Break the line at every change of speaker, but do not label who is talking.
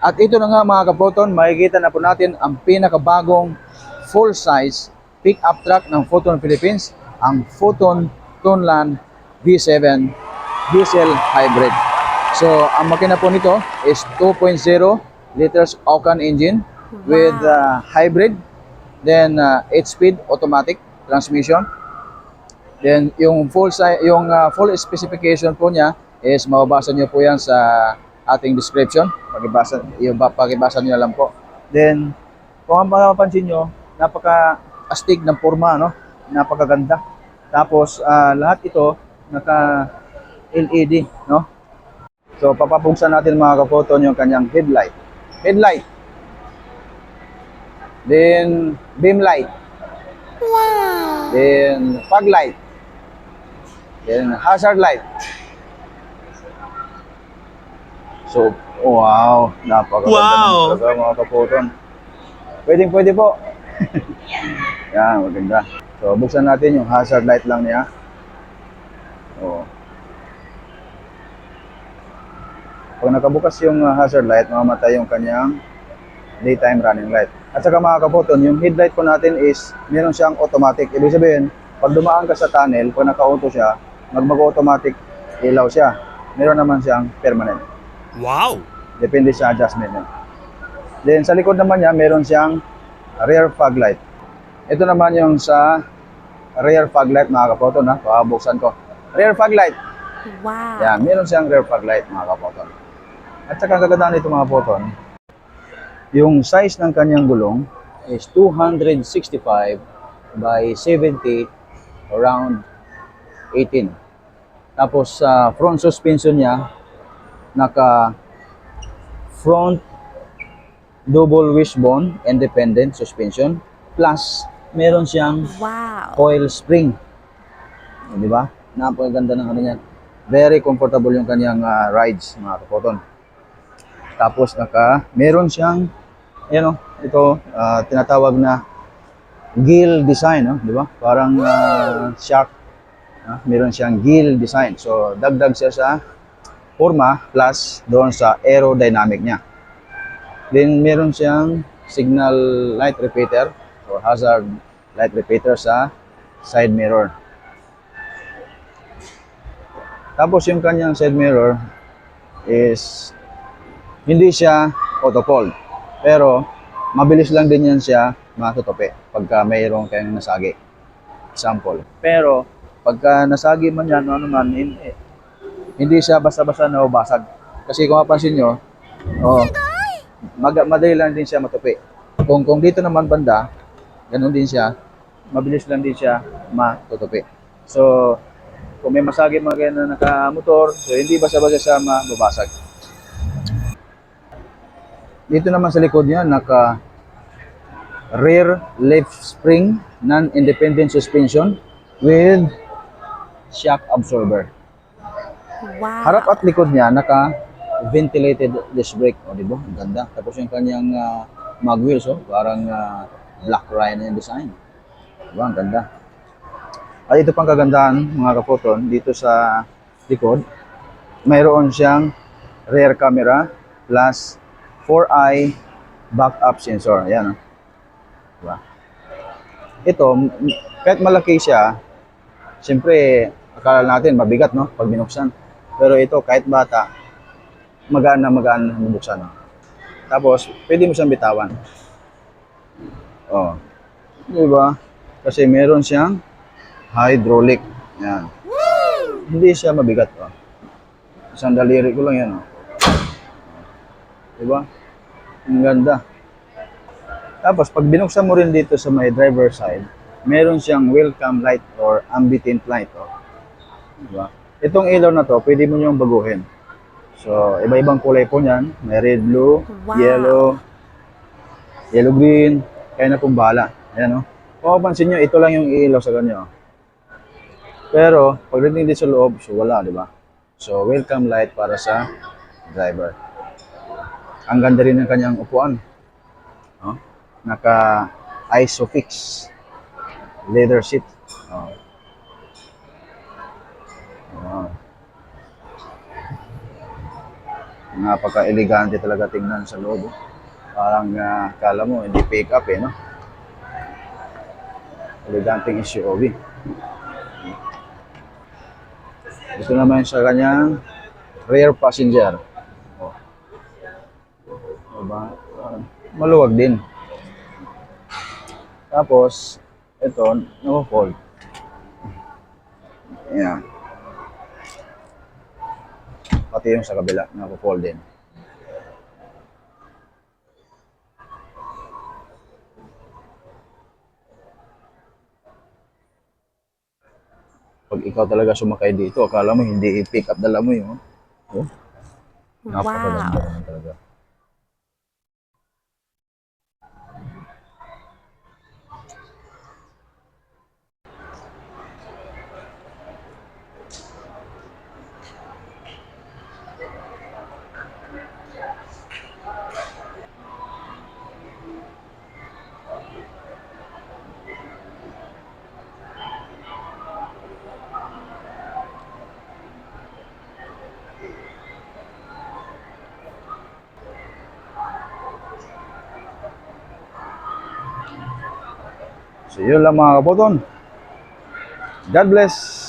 At ito na nga mga kapoton, makikita na po natin ang pinakabagong full-size pick-up truck ng Foton Philippines, ang Foton Tunlan V7 diesel hybrid. So, ang makina po nito is 2.0 liters Octane engine with hybrid, then 8-speed automatic transmission. Then yung full specification po niya is mababasa niyo po yan sa ating description. Pakibasa niyo lang po. Then kung ang mapapansin niyo, napaka-astig ng forma, no? Napakaganda. Tapos lahat ito naka LED, no? So papapuksan natin mga kapoton yung kanyang headlight. Then beam light. Wow. Then fog light. Then hazard light. So, wow, napakaganda talaga mga kapoton. Pwede po. Yan, maganda. So, buksan natin yung hazard light lang niya. Oh. Pag nakabukas yung hazard light, mamamatay yung kanyang daytime running light. At saka mga kapoton, yung headlight po natin is meron siyang automatic. Ibig sabihin, pag dumaan ka sa tunnel, pag naka-auto siya, mag-automatic ilaw siya. Meron naman siyang permanent.
Wow!
Depende sa adjustment niya. Then sa likod naman niya, meron siyang rear fog light. Ito naman yung sa rear fog light mga kapoton, ha. Pakabuksan ko. Rear fog light.
Wow!
Yan, meron siyang rear fog light mga kapoton. At saka kagandahan nito mga kapoton, yung size ng kanyang gulong is 265 by 70 around 18. Tapos sa front suspension niya, naka front double wishbone independent suspension plus meron siyang coil spring. Di ba? Napakaganda ng ano niya. Very comfortable yung kanyang rides mga kapoton. Tapos meron siyang ito tinatawag na gill design, no? Di ba? Parang shark. Meron siyang gill design. So dagdag siya sa forma plus doon sa aerodynamic niya. Then meron siyang signal light repeater or hazard light repeater sa side mirror. Tapos yung kanyang side mirror is hindi siya auto fold. Pero mabilis lang din yan siya matutupi pagka mayroong kayong nasagi. Example. Pero pagka nasagi man yan, hindi siya basta-basta nababasag. Kasi kung mapansin nyo, madali lang din siya matupi. Kung dito naman banda, ganun din siya, mabilis lang din siya matutupi. So, kung may masagi mga ganyan na nakamotor, so hindi basta-basta siya mababasag. Dito naman sa likod niya, naka rear leaf spring non-independent suspension with shock absorber.
Wow.
Harap at likod niya, naka-ventilated disc brake. O, diba? Ang ganda. Tapos yung kanyang mag wheels, parang black rhino yung design. Diba? Ang ganda. At ito pang kagandahan, mga kapoton, dito sa likod, mayroon siyang rear camera plus 4-eye backup sensor. Ayan. Diba? Ito, kahit malaki siya, siyempre, akala natin mabigat, no? Pag binuksan. Pero ito, kahit bata, magaan na bubuksan. No? Tapos, pwede mo siyang bitawan. Oh. Diba? Kasi meron siyang hydraulic. Yan. Hindi siya mabigat. Oh. Isang daliri ko lang yan. Oh. Diba? Ang ganda. Tapos, pag binuksan mo rin dito sa may driver side, meron siyang welcome light or ambient light. Oh. Diba? Itong ilaw na to, pwede mo niyong baguhin. So, iba-ibang kulay po niyan. May red, blue, yellow, green. Kaya na pong bahala. Ayan, no? Kung mapansin nyo, ito lang yung ilaw sa ganyo. Pero, pagdating dito sa loob, so wala, di ba? So, welcome light para sa driver. Ang ganda rin ng kanyang upuan. No? Naka-isofix. Leather seat. Oh. Wow. Napaka-elegante talaga tingnan sa loob. Parang kala mo, hindi pick up no? Eleganteng SUV. Ito naman sa kanyang rear passenger. Oh, diba? Maluwag din. Tapos, ito, naka-fold. Ayan. Pati yung sa kabila, naka-fold din. Pag ikaw talaga sumakay dito, akala mo hindi i-pick up dala mo yun. Oh, napakaganda
Wow.
naman talaga. So yun lang mga kapoton. God bless.